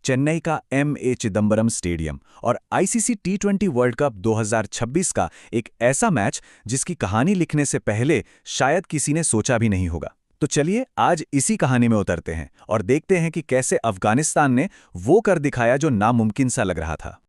चेन्नई का M.A. Chidambaram stadium और ICC टी20 world cup 2026 का एक ऐसा मैच जिसकी कहानी लिखने से पहले शायद किसी ने सोचा भी नहीं होगा। तो चलिए आज इसी कहानी में उतरते हैं और देखते हैं कि कैसे अफगानिस्तान ने वो कर दिखाया जो नामुमकिन सा लग रहा था।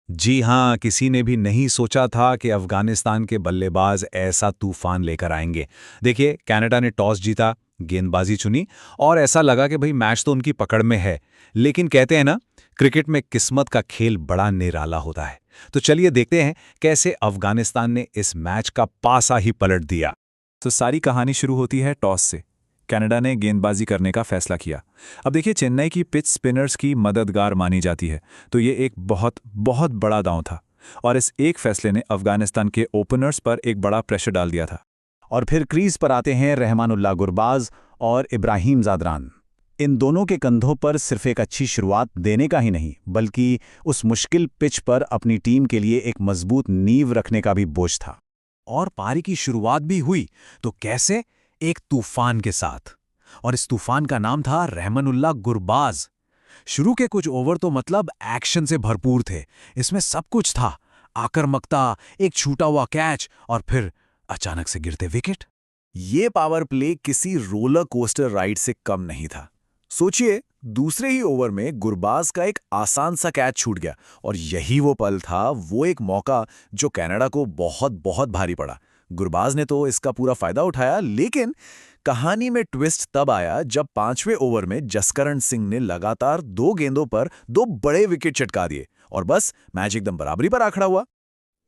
जी हाँ, किसी ने भी नहीं सोचा था कि अफगानिस्तान के बल्लेबाज ऐसा तूफान लेकर आएंगे। देखिए, कनाडा ने टॉस जीता, गेंदबाजी चुनी और ऐसा लगा कि भाई मैच तो उनकी पकड़ में है। लेकिन कहते हैं ना, क्रिकेट में किस्मत का खेल बड़ा निराला होता है। तो चलिए देखते हैं कैसे अफगानिस्तान ने इस मैच का पासा ही पलट दिया। तो सारी कहानी शुरू होती है टॉस से। कनाडा ने गेंदबाजी करने का फैसला किया। अब देखिए, चेन्नई की पिच स्पिनर्स की मददगार मानी जाती है, तो ये एक बहुत बहुत बड़ा दांव था और इस एक फैसले ने अफगानिस्तान के ओपनर्स पर एक बड़ा प्रेशर डाल दिया था। और फिर क्रीज पर आते हैं रहमानुल्लाह गुरबाज और इब्राहिम ज़ादरान। इन दोनों के कंधों पर सिर्फ एक अच्छी शुरुआत देने का ही नहीं, बल्कि उस मुश्किल पिच पर अपनी टीम के लिए एक मजबूत नींव रखने का भी बोझ था। और पारी की शुरुआत भी हुई तो कैसे, एक तूफान के साथ। और इस तूफान का नाम था रहमानुल्लाह गुरबाज। शुरू के कुछ ओवर तो मतलब एक्शन से भरपूर थे। इसमें सब कुछ था, आक्रामकता, एक छूटा हुआ कैच और फिर अचानक से गिरते विकेट। ये पावर प्ले किसी रोलर कोस्टर राइड से कम नहीं था। सोचिए, दूसरे ही ओवर में गुरबाज का एक आसान सा कैच छूट गया और यही वो पल था, वो एक मौका जो कनाडा को बहुत बहुत भारी पड़ा। गुरबाज ने तो इसका पूरा फायदा उठाया, लेकिन कहानी में ट्विस्ट तब आया जब 5वें ओवर में जसकरण सिंह ने लगातार 2 गेंदों पर 2 बड़े विकेट चटका दिए और बस मैच एकदम बराबरी पर आ खड़ा हुआ।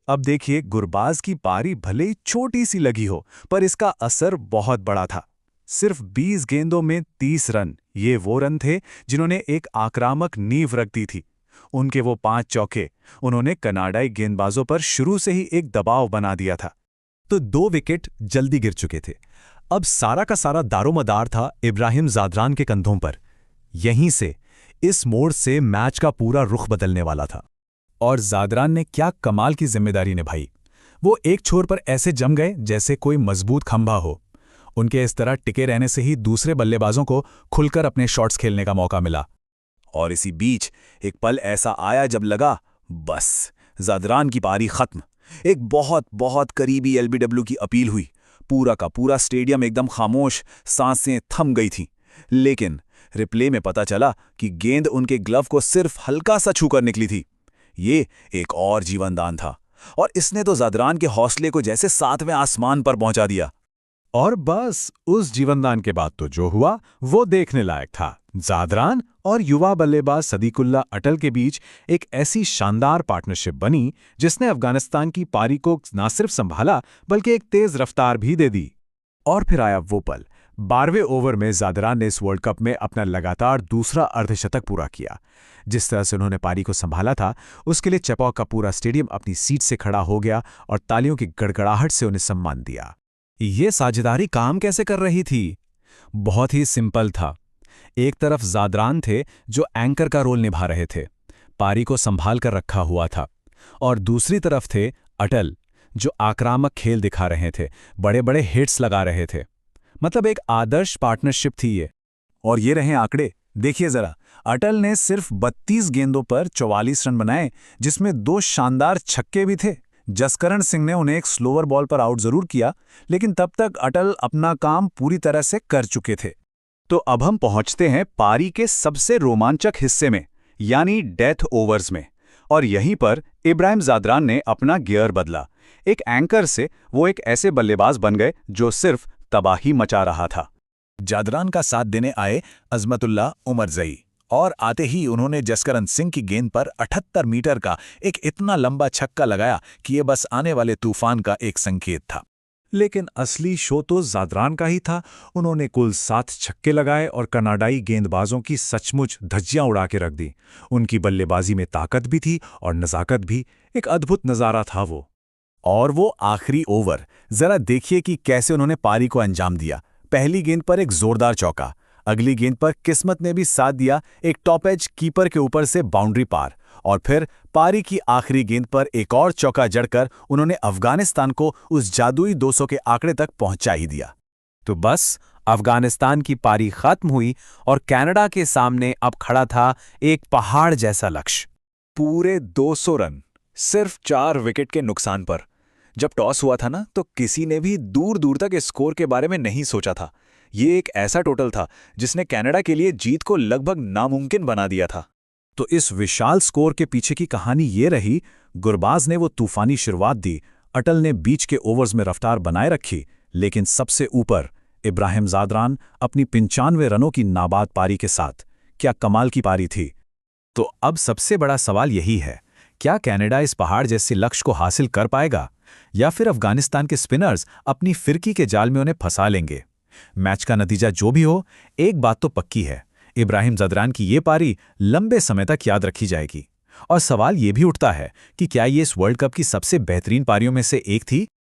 अब देखिए, गुरबाज की पारी भले ही छोटी सी लगी हो, पर इसका असर बहुत बड़ा था। सिर्फ 20 गेंदों में 30 रन, ये वो रन थे जिन्होंने एक आक्रामक नींव रख दी थी। उनके वो 5 चौके, उन्होंने कनाडाई गेंदबाजों पर शुरू से ही एक दबाव बना दिया था। तो 2 विकेट जल्दी गिर चुके थे। अब सारा का सारा दारोमदार था इब्राहिम ज़ादरान के कंधों पर। यहीं से, इस मोड़ से मैच का पूरा रुख बदलने वाला था। और ज़ादरान ने क्या कमाल की जिम्मेदारी निभाई। वो एक छोर पर ऐसे जम गए जैसे कोई मजबूत खंभा हो। उनके इस तरह टिके रहने से ही दूसरे बल्लेबाजों को खुलकर अपने शॉट्स खेलने का मौका मिला। और इसी बीच एक पल ऐसा आया जब लगा, बस ज़ादरान की पारी खत्म। एक बहुत बहुत करीबी एलबीडब्ल्यू की अपील हुई। पूरा का पूरा स्टेडियम एकदम खामोश, सांसें थम गई थीं। लेकिन रिप्ले में पता चला कि गेंद उनके ग्लव को सिर्फ हल्का सा छूकर निकली थी। ये एक और जीवनदान था और इसने तो ज़ादरान के हौसले को जैसे 7वें आसमान पर पहुंचा दिया। और बस उस जीवनदान के बाद तो जो हुआ वो देखने लायक था। ज़ादरान और युवा बल्लेबाज सदीकुल्ला अटल के बीच एक ऐसी शानदार पार्टनरशिप बनी जिसने अफगानिस्तान की पारी को न सिर्फ संभाला बल्कि एक तेज रफ्तार भी दे दी। और फिर आया वो पल, 12वें ओवर में ज़ादरान ने इस वर्ल्ड कप में अपना लगातार दूसरा अर्धशतक पूरा किया। जिस तरह से उन्होंने पारी को संभाला था, उसके लिए चेपॉक का पूरा स्टेडियम अपनी सीट से खड़ा हो गया और तालियों की गड़गड़ाहट से उन्हें सम्मान दिया। ये साझेदारी काम कैसे कर रही थी? बहुत ही सिंपल था। एक तरफ ज़ादरान थे जो एंकर का रोल निभा रहे थे, पारी को संभाल कर रखा हुआ था, और दूसरी तरफ थे अटल जो आक्रामक खेल दिखा रहे थे, बड़े बड़े हिट्स लगा रहे थे। मतलब एक आदर्श पार्टनरशिप थी ये। और ये रहे आंकड़े, देखिए जरा। अटल ने सिर्फ 32 गेंदों पर 44 रन बनाए, जिसमें 2 शानदार छक्के भी थे। जसकरण सिंह ने उन्हें एक स्लोअर बॉल पर आउट जरूर किया, लेकिन तब तक अटल अपना काम पूरी तरह से कर चुके थे। तो अब हम पहुंचते हैं पारी के सबसे रोमांचक हिस्से में, यानी डेथ ओवर्स में। और यहीं पर इब्राहिम ज़ादरान ने अपना गियर बदला। एक एंकर से वो एक ऐसे बल्लेबाज बन गए जो सिर्फ तबाही मचा रहा था। ज़ादरान का साथ देने आए अजमतुल्लाह उमरजई और आते ही उन्होंने जसकरण सिंह की गेंद पर 78 मीटर का एक इतना लंबा छक्का लगाया कि ये बस आने वाले तूफान का एक संकेत था। लेकिन असली शो तो ज़ादरान का ही था। उन्होंने कुल 7 छक्के लगाए और कनाडाई गेंदबाजों की सचमुच धज्जियां उड़ा के रख दी। उनकी बल्लेबाजी में ताकत भी थी और नज़ाकत भी। एक अद्भुत नज़ारा था वो। और वो आखिरी ओवर, जरा देखिए कि कैसे उन्होंने पारी को अंजाम दिया। पहली गेंद पर एक जोरदार चौका, अगली गेंद पर किस्मत ने भी साथ दिया, एक टॉप एज कीपर के ऊपर से बाउंड्री पार, और फिर पारी की आखिरी गेंद पर एक और चौका जड़कर उन्होंने अफगानिस्तान को उस जादुई 200 के आंकड़े तक पहुंचा ही दिया। तो बस अफगानिस्तान की पारी खत्म हुई और कनाडा के सामने अब खड़ा था एक पहाड़ जैसा लक्ष्य। पूरे 200 रन सिर्फ 4 विकेट के नुकसान पर। जब टॉस हुआ था ना, तो किसी ने भी दूर दूर तक इस स्कोर के बारे में नहीं सोचा था। ये एक ऐसा टोटल था जिसने कनाडा के लिए जीत को लगभग नामुमकिन बना दिया था। तो इस विशाल स्कोर के पीछे की कहानी ये रही, गुरबाज ने वो तूफानी शुरुआत दी, अटल ने बीच के ओवर्स में रफ्तार बनाए रखी, लेकिन सबसे ऊपर इब्राहिम ज़ादरान अपनी 95 रनों की नाबाद पारी के साथ। क्या कमाल की पारी थी। तो अब सबसे बड़ा सवाल यही है, क्या कनाडा इस पहाड़ जैसे लक्ष्य को हासिल कर पाएगा, या फिर अफगानिस्तान के स्पिनर्स अपनी फिरकी के जाल में उन्हें फंसा लेंगे? मैच का नतीजा जो भी हो, एक बात तो पक्की है, इब्राहिम ज़ादरान की ये पारी लंबे समय तक याद रखी जाएगी। और सवाल ये भी उठता है कि क्या ये इस वर्ल्ड कप की सबसे बेहतरीन पारियों में से एक थी?